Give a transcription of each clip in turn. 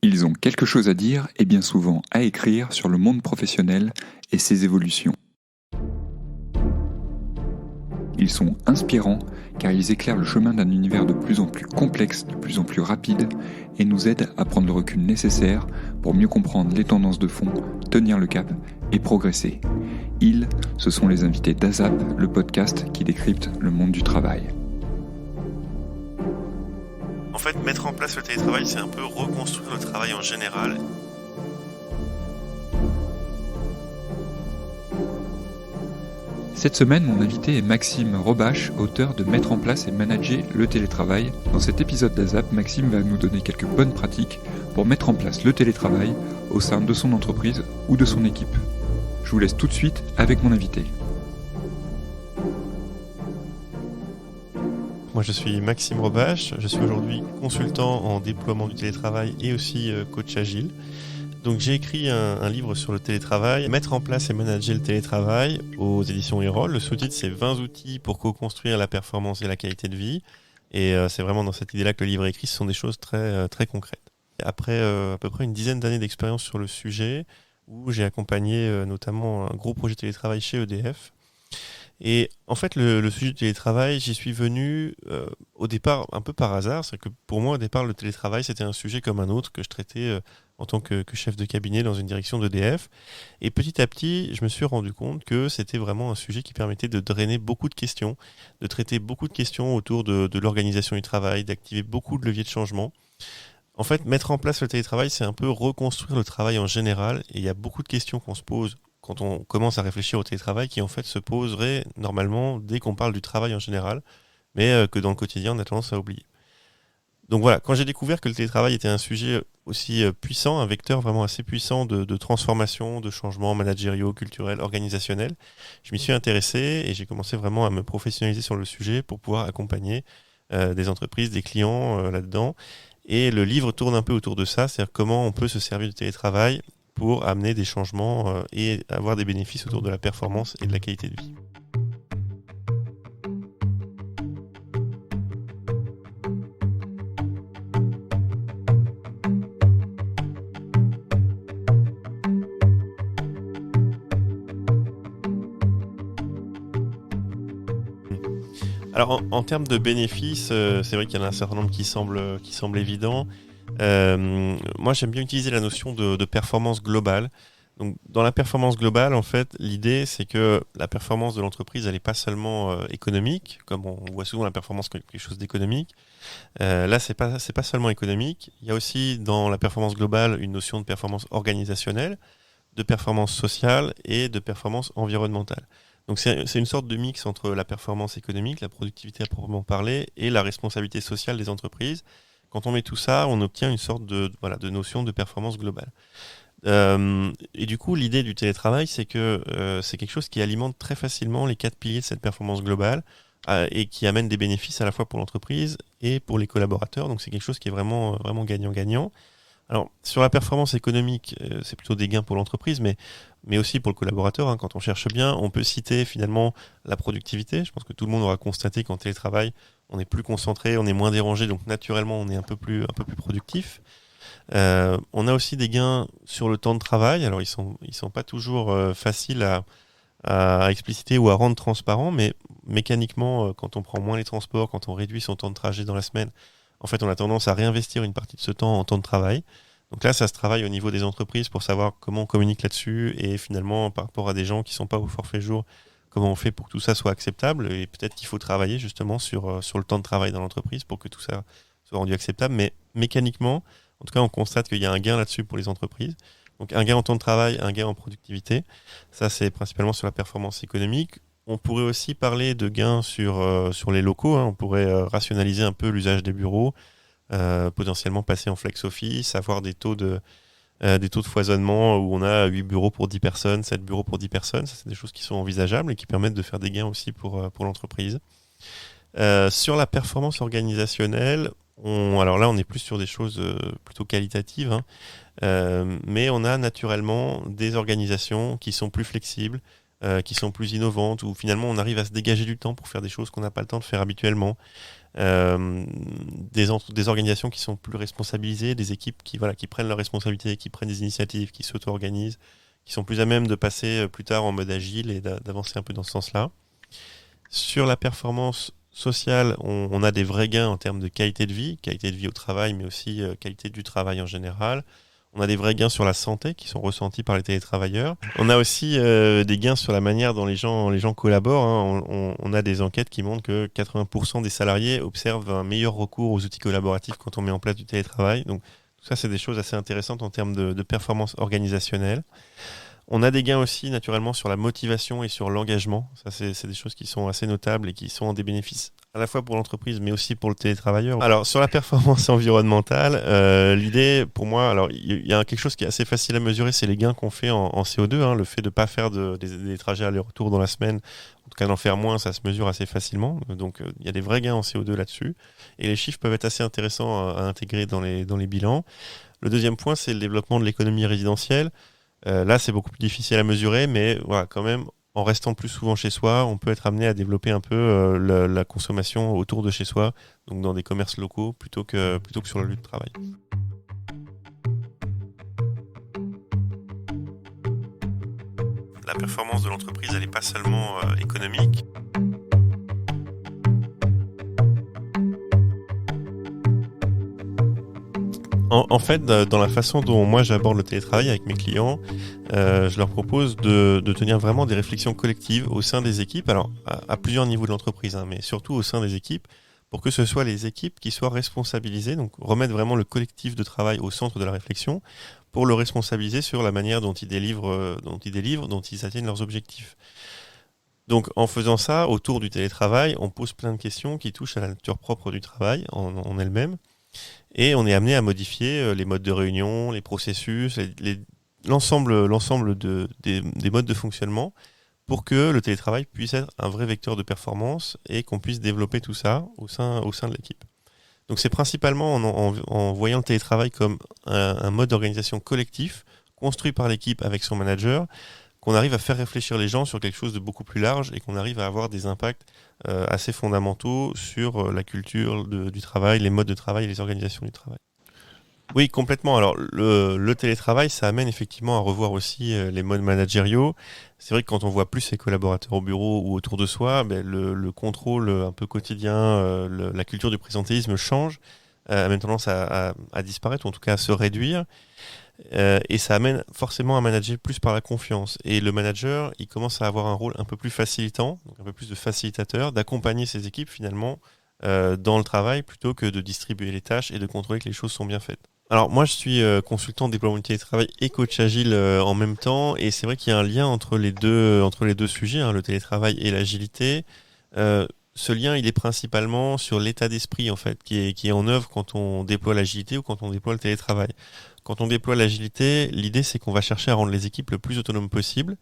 Ils ont quelque chose à dire et bien souvent à écrire sur le monde professionnel et ses évolutions. Ils sont inspirants car ils éclairent le chemin d'un univers de plus en plus complexe, de plus en plus rapide et nous aident à prendre le recul nécessaire pour mieux comprendre les tendances de fond, tenir le cap et progresser. Ils, ce sont les invités d'ASAP, le podcast qui décrypte le monde du travail. En fait, mettre en place le télétravail, c'est un peu reconstruire le travail en général. Cette semaine, mon invité est Maxime Robache, auteur de Mettre en place et manager le télétravail. Dans cet épisode d'ASAP, Maxime va nous donner quelques bonnes pratiques pour mettre en place le télétravail au sein de son entreprise ou de son équipe. Je vous laisse tout de suite avec mon invité. Moi, je suis Maxime Robache, je suis aujourd'hui consultant en déploiement du télétravail et aussi coach agile. Donc j'ai écrit un livre sur le télétravail, Mettre en place et manager le télétravail aux éditions Erol. Le sous-titre c'est 20 outils pour co-construire la performance et la qualité de vie. Et c'est vraiment dans cette idée-là que le livre est écrit, ce sont des choses très, très concrètes. Après à peu près une dizaine d'années d'expérience sur le sujet, où j'ai accompagné notamment un gros projet de télétravail chez EDF. Et en fait, le sujet du télétravail, j'y suis venu au départ un peu par hasard. C'est que pour moi, au départ, le télétravail, c'était un sujet comme un autre que je traitais en tant que chef de cabinet dans une direction d'EDF. Et petit à petit, je me suis rendu compte que c'était vraiment un sujet qui permettait de drainer beaucoup de questions, de traiter beaucoup de questions autour de l'organisation du travail, d'activer beaucoup de leviers de changement. En fait, mettre en place le télétravail, c'est un peu reconstruire le travail en général. Et il y a beaucoup de questions qu'on se pose quand on commence à réfléchir au télétravail qui en fait se poseraient normalement dès qu'on parle du travail en général, mais que dans le quotidien on a tendance à oublier. Donc voilà, quand j'ai découvert que le télétravail était un sujet aussi puissant, un vecteur vraiment assez puissant de transformation, de changements managériaux, culturels, organisationnels, je m'y suis intéressé et j'ai commencé vraiment à me professionnaliser sur le sujet pour pouvoir accompagner des entreprises, des clients là-dedans. Et le livre tourne un peu autour de ça, c'est-à-dire comment on peut se servir du télétravail pour amener des changements et avoir des bénéfices autour de la performance et de la qualité de vie. Alors en termes de bénéfices, c'est vrai qu'il y en a un certain nombre qui semblent évidents. Moi j'aime bien utiliser la notion de performance globale. Donc dans la performance globale, en fait, l'idée c'est que la performance de l'entreprise, elle n'est pas seulement économique, comme on voit souvent la performance comme quelque chose d'économique. Là, c'est pas seulement économique. Il y a aussi dans la performance globale une notion de performance organisationnelle, de performance sociale et de performance environnementale. Donc c'est une sorte de mix entre la performance économique, la productivité à proprement parler, et la responsabilité sociale des entreprises. Quand on met tout ça, on obtient une sorte de notion de performance globale. Et du coup, l'idée du télétravail, c'est que c'est quelque chose qui alimente très facilement les 4 piliers de cette performance globale et qui amène des bénéfices à la fois pour l'entreprise et pour les collaborateurs. Donc c'est quelque chose qui est vraiment, vraiment gagnant-gagnant. Alors, sur la performance économique, c'est plutôt des gains pour l'entreprise, mais aussi pour le collaborateur. Hein, quand on cherche bien, on peut citer finalement la productivité. Je pense que tout le monde aura constaté qu'en télétravail, on est plus concentré, on est moins dérangé, donc naturellement, on est un peu plus productif. On a aussi des gains sur le temps de travail. Alors, ils sont pas toujours faciles à expliciter ou à rendre transparents, mais mécaniquement, quand on prend moins les transports, quand on réduit son temps de trajet dans la semaine, en fait, on a tendance à réinvestir une partie de ce temps en temps de travail. Donc là, ça se travaille au niveau des entreprises pour savoir comment on communique là-dessus et finalement, par rapport à des gens qui ne sont pas au forfait jour, comment on fait pour que tout ça soit acceptable. Et peut-être qu'il faut travailler justement sur le temps de travail dans l'entreprise pour que tout ça soit rendu acceptable. Mais mécaniquement, en tout cas, on constate qu'il y a un gain là-dessus pour les entreprises. Donc un gain en temps de travail, un gain en productivité. Ça, c'est principalement sur la performance économique. On pourrait aussi parler de gains sur les locaux. Hein. On pourrait rationaliser un peu l'usage des bureaux, potentiellement passer en flex office, avoir des taux de foisonnement où on a 8 bureaux pour 10 personnes, 7 bureaux pour 10 personnes. Ça, c'est des choses qui sont envisageables et qui permettent de faire des gains aussi pour l'entreprise. Sur la performance organisationnelle, alors là, on est plus sur des choses plutôt qualitatives, hein. Mais on a naturellement des organisations qui sont plus flexibles, qui sont plus innovantes, où finalement on arrive à se dégager du temps pour faire des choses qu'on n'a pas le temps de faire habituellement. Des organisations qui sont plus responsabilisées, des équipes qui prennent leurs responsabilités, qui prennent des initiatives, qui s'auto-organisent, qui sont plus à même de passer plus tard en mode agile et d'avancer un peu dans ce sens-là. Sur la performance sociale, on a des vrais gains en termes de qualité de vie au travail, mais aussi qualité du travail en général. On a des vrais gains sur la santé qui sont ressentis par les télétravailleurs. On a aussi des gains sur la manière dont les gens collaborent. Hein. On a des enquêtes qui montrent que 80% des salariés observent un meilleur recours aux outils collaboratifs quand on met en place du télétravail. Donc tout ça, c'est des choses assez intéressantes en termes de performance organisationnelle. On a des gains aussi naturellement sur la motivation et sur l'engagement. Ça, c'est des choses qui sont assez notables et qui sont des bénéfices à la fois pour l'entreprise mais aussi pour le télétravailleur. Alors sur la performance environnementale, l'idée pour moi, alors il y a quelque chose qui est assez facile à mesurer, c'est les gains qu'on fait en CO2. Hein, le fait de ne pas faire des trajets aller-retour dans la semaine, en tout cas d'en faire moins, ça se mesure assez facilement. Donc il y a des vrais gains en CO2 là-dessus. Et les chiffres peuvent être assez intéressants à intégrer dans les bilans. Le deuxième point, c'est le développement de l'économie résidentielle. Là, c'est beaucoup plus difficile à mesurer, mais voilà, quand même, en restant plus souvent chez soi, on peut être amené à développer un peu la consommation autour de chez soi, donc dans des commerces locaux, plutôt que sur le lieu de travail. La performance de l'entreprise, elle n'est pas seulement économique. En fait, dans la façon dont moi j'aborde le télétravail avec mes clients, je leur propose de tenir vraiment des réflexions collectives au sein des équipes, alors à plusieurs niveaux de l'entreprise, hein, mais surtout au sein des équipes, pour que ce soit les équipes qui soient responsabilisées, donc remettre vraiment le collectif de travail au centre de la réflexion, pour le responsabiliser sur la manière dont ils délivrent, dont ils atteignent leurs objectifs. Donc en faisant ça, autour du télétravail, on pose plein de questions qui touchent à la nature propre du travail en elle-même. Et on est amené à modifier les modes de réunion, les processus, l'ensemble des modes de fonctionnement pour que le télétravail puisse être un vrai vecteur de performance et qu'on puisse développer tout ça au sein de l'équipe. Donc c'est principalement en voyant le télétravail comme un mode d'organisation collectif construit par l'équipe avec son manager qu'on arrive à faire réfléchir les gens sur quelque chose de beaucoup plus large et qu'on arrive à avoir des impacts assez fondamentaux sur la culture du travail, les modes de travail et les organisations du travail. Oui, complètement. Alors, le télétravail, ça amène effectivement à revoir aussi les modes managériaux. C'est vrai que quand on voit plus ses collaborateurs au bureau ou autour de soi, le contrôle un peu quotidien, la culture du présentéisme change, a même tendance à disparaître, ou en tout cas à se réduire. Et ça amène forcément à manager plus par la confiance. Et le manager, il commence à avoir un rôle un peu plus facilitant, donc un peu plus de facilitateur, d'accompagner ses équipes finalement dans le travail plutôt que de distribuer les tâches et de contrôler que les choses sont bien faites. Alors moi je suis consultant en déploiement du télétravail et coach agile en même temps, et c'est vrai qu'il y a un lien entre les deux sujets, hein, le télétravail et l'agilité. Ce lien, il est principalement sur l'état d'esprit en fait, qui est en œuvre quand on déploie l'agilité ou quand on déploie le télétravail. Quand on déploie l'agilité, l'idée c'est qu'on va chercher à rendre les équipes le plus autonomes possible.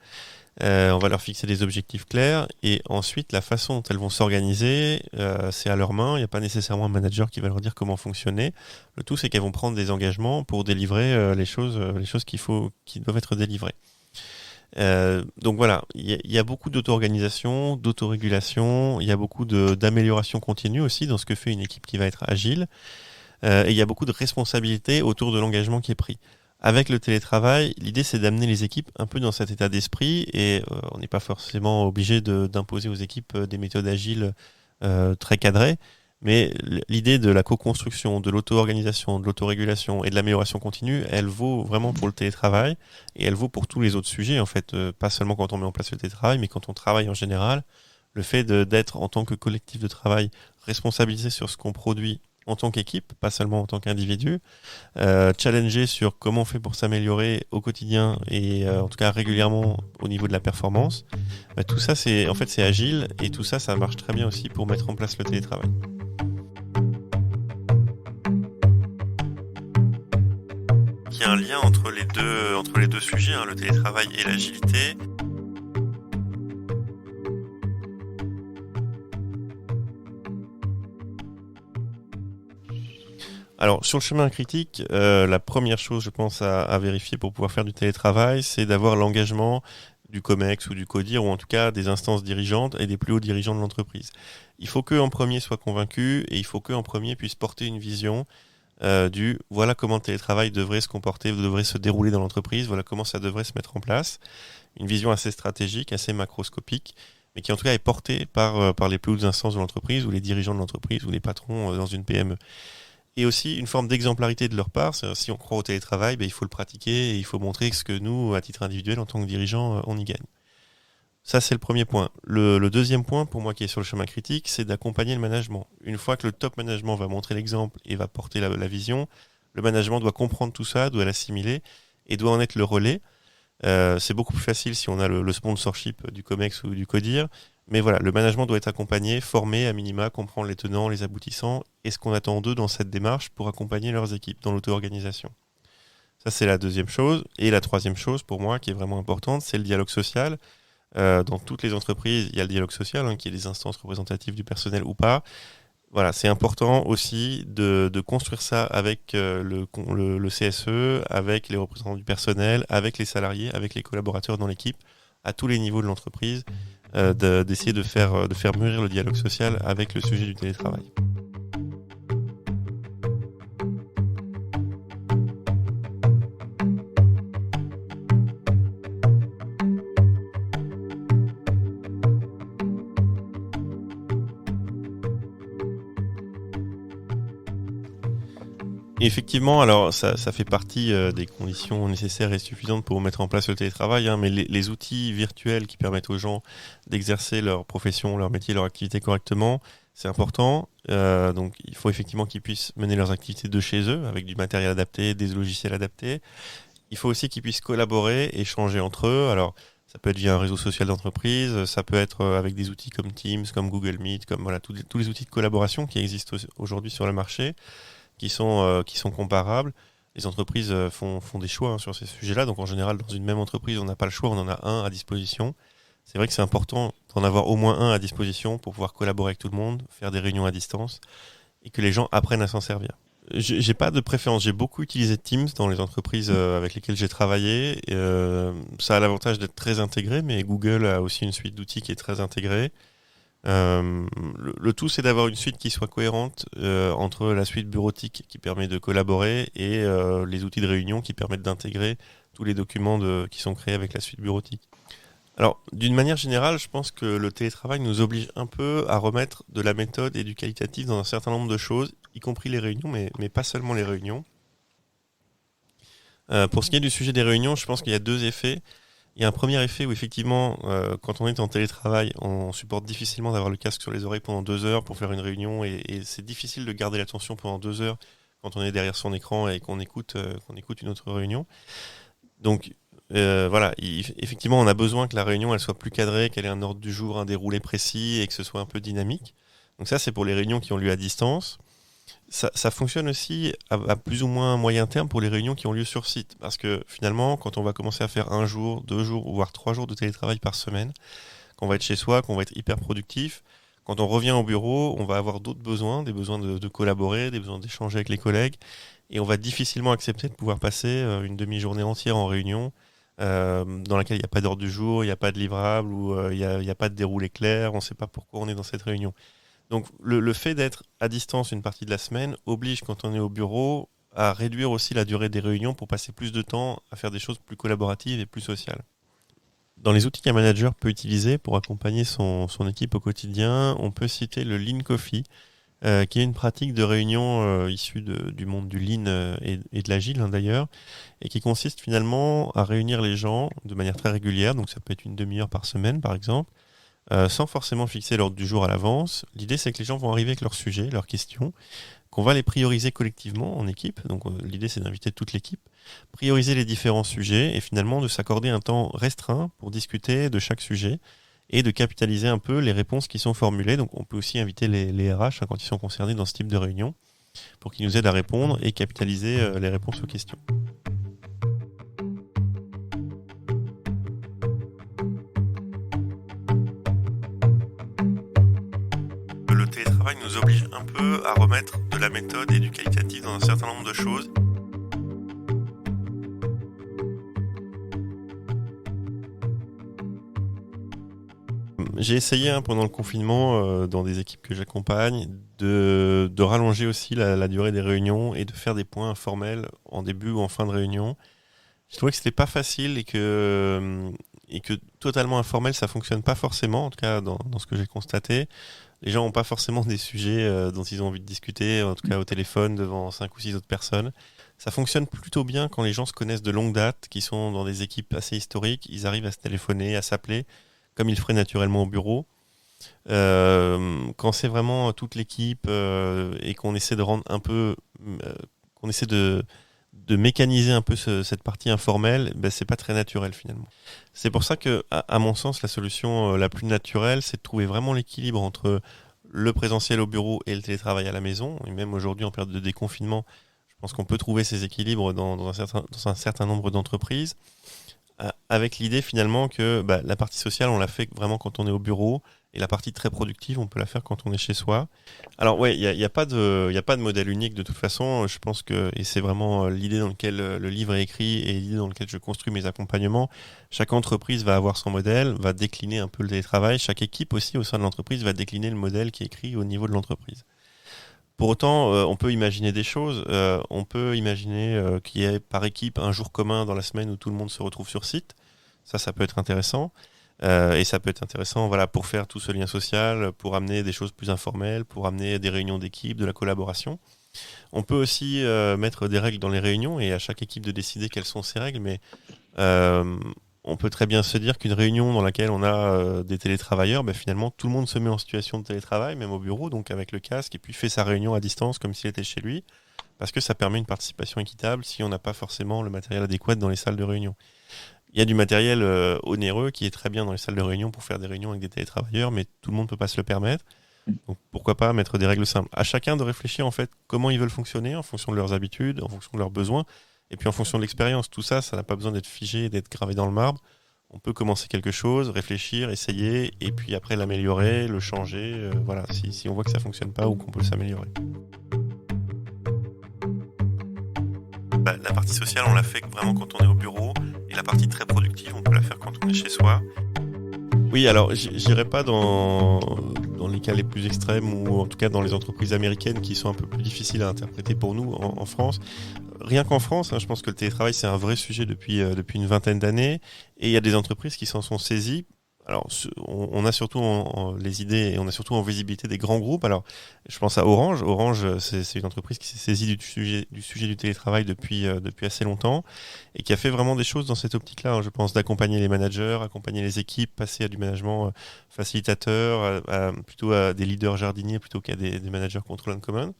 On va leur fixer des objectifs clairs et ensuite la façon dont elles vont s'organiser, c'est à leurs mains. Il n'y a pas nécessairement un manager qui va leur dire comment fonctionner. Le tout c'est qu'elles vont prendre des engagements pour délivrer les choses qui doivent être délivrées. Donc voilà, il y a beaucoup d'auto-organisation, d'autorégulation, il y a beaucoup d'amélioration continue aussi dans ce que fait une équipe qui va être agile. Et il y a beaucoup de responsabilités autour de l'engagement qui est pris. Avec le télétravail, l'idée c'est d'amener les équipes un peu dans cet état d'esprit et on n'est pas forcément obligé d'imposer aux équipes des méthodes agiles très cadrées, mais l'idée de la co-construction, de l'auto-organisation, de l'autorégulation et de l'amélioration continue, elle vaut vraiment pour le télétravail et elle vaut pour tous les autres sujets en fait, pas seulement quand on met en place le télétravail, mais quand on travaille en général. Le fait d'être en tant que collectif de travail responsabilisé sur ce qu'on produit en tant qu'équipe, pas seulement en tant qu'individu, challenger sur comment on fait pour s'améliorer au quotidien et en tout cas régulièrement au niveau de la performance. Tout ça, c'est agile et tout ça, ça marche très bien aussi pour mettre en place le télétravail. Il y a un lien entre les deux sujets, hein, le télétravail et l'agilité. Alors, sur le chemin critique, la première chose, je pense, à vérifier pour pouvoir faire du télétravail, c'est d'avoir l'engagement du COMEX ou du CODIR, ou en tout cas des instances dirigeantes et des plus hauts dirigeants de l'entreprise. Il faut qu'eux en premier soient convaincus et il faut qu'eux en premier puissent porter une vision du voilà comment le télétravail devrait se comporter, devrait se dérouler dans l'entreprise, voilà comment ça devrait se mettre en place. Une vision assez stratégique, assez macroscopique, mais qui en tout cas est portée par les plus hautes instances de l'entreprise ou les dirigeants de l'entreprise ou les patrons dans une PME. Et aussi une forme d'exemplarité de leur part. Si on croit au télétravail, il faut le pratiquer et il faut montrer ce que nous, à titre individuel, en tant que dirigeant, on y gagne. Ça, c'est le premier point. Le deuxième point, pour moi, qui est sur le chemin critique, c'est d'accompagner le management. Une fois que le top management va montrer l'exemple et va porter la vision, le management doit comprendre tout ça, doit l'assimiler et doit en être le relais. C'est beaucoup plus facile si on a le sponsorship du COMEX ou du CODIR. Mais voilà, le management doit être accompagné, formé à minima, comprendre les tenants, les aboutissants et ce qu'on attend d'eux dans cette démarche pour accompagner leurs équipes dans l'auto-organisation. Ça, c'est la deuxième chose. Et la troisième chose, pour moi, qui est vraiment importante, c'est le dialogue social. Dans toutes les entreprises, il y a le dialogue social, qui est des instances représentatives du personnel ou pas. Voilà, c'est important aussi de construire ça avec le CSE, avec les représentants du personnel, avec les salariés, avec les collaborateurs dans l'équipe, à tous les niveaux de l'entreprise, d'essayer de faire mûrir le dialogue social avec le sujet du télétravail. Effectivement, alors ça fait partie des conditions nécessaires et suffisantes pour mettre en place le télétravail, mais les outils virtuels qui permettent aux gens d'exercer leur profession, leur métier, leur activité correctement, c'est important. Donc il faut effectivement qu'ils puissent mener leurs activités de chez eux, avec du matériel adapté, des logiciels adaptés. Il faut aussi qu'ils puissent collaborer, échanger entre eux. Alors ça peut être via un réseau social d'entreprise, ça peut être avec des outils comme Teams, comme Google Meet, comme voilà tous les outils de collaboration qui existent aujourd'hui sur le marché, qui sont comparables. Les entreprises font des choix sur ces sujets-là. Donc en général, dans une même entreprise, on n'a pas le choix, on en a un à disposition. C'est vrai que c'est important d'en avoir au moins un à disposition pour pouvoir collaborer avec tout le monde, faire des réunions à distance et que les gens apprennent à s'en servir. J'ai pas de préférence. J'ai beaucoup utilisé Teams dans les entreprises avec lesquelles j'ai travaillé. Ça a l'avantage d'être très intégré, mais Google a aussi une suite d'outils qui est très intégrée. Le tout, c'est d'avoir une suite qui soit cohérente entre la suite bureautique qui permet de collaborer et les outils de réunion qui permettent d'intégrer tous les documents qui sont créés avec la suite bureautique. Alors, d'une manière générale, je pense que le télétravail nous oblige un peu à remettre de la méthode et du qualitatif dans un certain nombre de choses, y compris les réunions, mais pas seulement les réunions. Pour ce qui est du sujet des réunions, je pense qu'il y a deux effets. Il y a un premier effet où effectivement, quand on est en télétravail, on supporte difficilement d'avoir le casque sur les oreilles pendant 2 heures pour faire une réunion et c'est difficile de garder l'attention pendant 2 heures quand on est derrière son écran et qu'on écoute une autre réunion. Donc voilà, effectivement, on a besoin que la réunion elle soit plus cadrée, qu'elle ait un ordre du jour, un déroulé précis et que ce soit un peu dynamique. Donc ça, c'est pour les réunions qui ont lieu à distance. Ça fonctionne aussi à plus ou moins moyen terme pour les réunions qui ont lieu sur site. Parce que finalement, quand on va commencer à faire 1 jour, 2 jours, voire 3 jours de télétravail par semaine, qu'on va être chez soi, qu'on va être hyper productif, quand on revient au bureau, on va avoir d'autres besoins, des besoins de collaborer, des besoins d'échanger avec les collègues, et on va difficilement accepter de pouvoir passer une demi-journée entière en réunion dans laquelle il n'y a pas d'ordre du jour, il n'y a pas de livrable, ou il n'y a pas de déroulé clair, on ne sait pas pourquoi on est dans cette réunion. Donc le fait d'être à distance une partie de la semaine oblige, quand on est au bureau, à réduire aussi la durée des réunions pour passer plus de temps à faire des choses plus collaboratives et plus sociales. Dans les outils qu'un manager peut utiliser pour accompagner son équipe au quotidien, on peut citer le Lean Coffee, qui est une pratique de réunion issue du monde du Lean et de l'Agile d'ailleurs, et qui consiste finalement à réunir les gens de manière très régulière, donc ça peut être une demi-heure par semaine par exemple, sans forcément fixer l'ordre du jour à l'avance. L'idée, c'est que les gens vont arriver avec leurs sujets, leurs questions, qu'on va les prioriser collectivement en équipe. Donc l'idée, c'est d'inviter toute l'équipe, prioriser les différents sujets et finalement de s'accorder un temps restreint pour discuter de chaque sujet et de capitaliser un peu les réponses qui sont formulées. Donc on peut aussi inviter les RH quand ils sont concernés dans ce type de réunion pour qu'ils nous aident à répondre et capitaliser les réponses aux questions. Le télétravail nous oblige un peu à remettre de la méthode et du qualitatif dans un certain nombre de choses. j'ai essayé pendant le confinement, dans des équipes que j'accompagne, de rallonger aussi la durée des réunions et de faire des points informels en début ou en fin de réunion. Je trouvais que c'était pas facile et que totalement informel, ça fonctionne pas forcément, en tout cas dans ce que j'ai constaté. Les gens n'ont pas forcément des sujets dont ils ont envie de discuter, en tout cas au téléphone, devant 5 ou 6 autres personnes. Ça fonctionne plutôt bien quand les gens se connaissent de longue date, qui sont dans des équipes assez historiques, ils arrivent à se téléphoner, à s'appeler, comme ils le feraient naturellement au bureau. Quand c'est vraiment toute l'équipe et qu'on essaie de rendre un peu, qu'on essaie de mécaniser un peu cette partie informelle, c'est pas très naturel finalement. C'est pour ça que, à mon sens, la solution la plus naturelle, c'est de trouver vraiment l'équilibre entre le présentiel au bureau et le télétravail à la maison. Et même aujourd'hui, en période de déconfinement, je pense qu'on peut trouver ces équilibres dans un certain nombre d'entreprises, avec l'idée finalement que la partie sociale, on la fait vraiment quand on est au bureau, et la partie très productive, on peut la faire quand on est chez soi. Alors ouais, il y a pas de modèle unique de toute façon. Je pense que, et c'est vraiment l'idée dans laquelle le livre est écrit et l'idée dans laquelle je construis mes accompagnements, chaque entreprise va avoir son modèle, va décliner un peu le télétravail. Chaque équipe aussi au sein de l'entreprise va décliner le modèle qui est écrit au niveau de l'entreprise. Pour autant, on peut imaginer des choses. On peut imaginer qu'il y ait par équipe un jour commun dans la semaine où tout le monde se retrouve sur site. Ça peut être intéressant. Et ça peut être intéressant pour faire tout ce lien social, pour amener des choses plus informelles, pour amener des réunions d'équipe, de la collaboration. On peut aussi mettre des règles dans les réunions et à chaque équipe de décider quelles sont ces règles, mais on peut très bien se dire qu'une réunion dans laquelle on a des télétravailleurs, finalement tout le monde se met en situation de télétravail, même au bureau, donc avec le casque, et puis fait sa réunion à distance comme s'il était chez lui, parce que ça permet une participation équitable si on n'a pas forcément le matériel adéquat dans les salles de réunion. Il y a du matériel onéreux qui est très bien dans les salles de réunion pour faire des réunions avec des télétravailleurs, mais tout le monde ne peut pas se le permettre. Donc pourquoi pas mettre des règles simples. À chacun de réfléchir en fait comment ils veulent fonctionner en fonction de leurs habitudes, en fonction de leurs besoins, et puis en fonction de l'expérience. Tout ça n'a pas besoin d'être figé, d'être gravé dans le marbre. On peut commencer quelque chose, réfléchir, essayer, et puis après l'améliorer, le changer, si on voit que ça ne fonctionne pas ou qu'on peut s'améliorer. La partie sociale, on la fait vraiment quand on est au bureau, et la partie très productive, on peut la faire quand on est chez soi. Oui, alors j'irai pas dans les cas les plus extrêmes, ou en tout cas dans les entreprises américaines qui sont un peu plus difficiles à interpréter pour nous en France. Rien qu'en France, je pense que le télétravail c'est un vrai sujet depuis une vingtaine d'années, et il y a des entreprises qui s'en sont saisies. Alors, on a surtout les idées et on a surtout en visibilité des grands groupes. Alors, je pense à Orange. Orange, c'est une entreprise qui s'est saisie du sujet du télétravail depuis assez longtemps et qui a fait vraiment des choses dans cette optique-là. Je pense d'accompagner les managers, accompagner les équipes, passer à du management facilitateur, plutôt à des leaders jardiniers plutôt qu'à des managers control and command.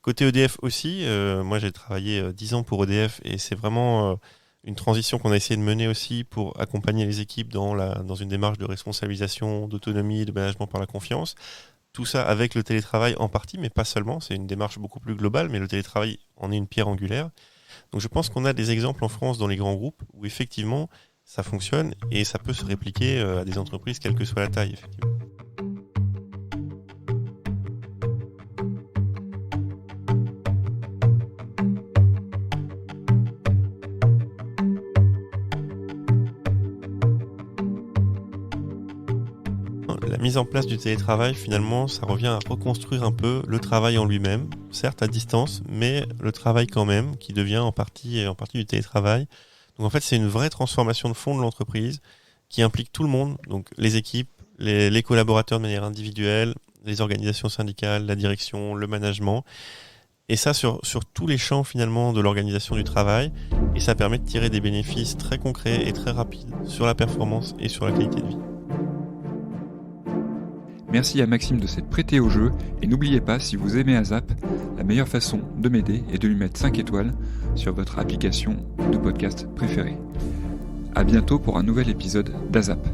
Côté EDF aussi, moi j'ai travaillé 10 ans pour EDF et c'est vraiment une transition qu'on a essayé de mener aussi pour accompagner les équipes dans une démarche de responsabilisation, d'autonomie, de management par la confiance. Tout ça avec le télétravail en partie, mais pas seulement. C'est une démarche beaucoup plus globale, mais le télétravail en est une pierre angulaire. Donc je pense qu'on a des exemples en France dans les grands groupes où effectivement ça fonctionne et ça peut se répliquer à des entreprises quelle que soit la taille, effectivement. La mise en place du télétravail, finalement, ça revient à reconstruire un peu le travail en lui-même, certes à distance, mais le travail quand même, qui devient en partie du télétravail. Donc en fait, c'est une vraie transformation de fond de l'entreprise qui implique tout le monde, donc les équipes, les collaborateurs de manière individuelle, les organisations syndicales, la direction, le management, et ça sur tous les champs finalement de l'organisation du travail, et ça permet de tirer des bénéfices très concrets et très rapides sur la performance et sur la qualité de vie. Merci à Maxime de s'être prêté au jeu et n'oubliez pas, si vous aimez ASAP, la meilleure façon de m'aider est de lui mettre 5 étoiles sur votre application de podcast préférée. À bientôt pour un nouvel épisode d'ASAP.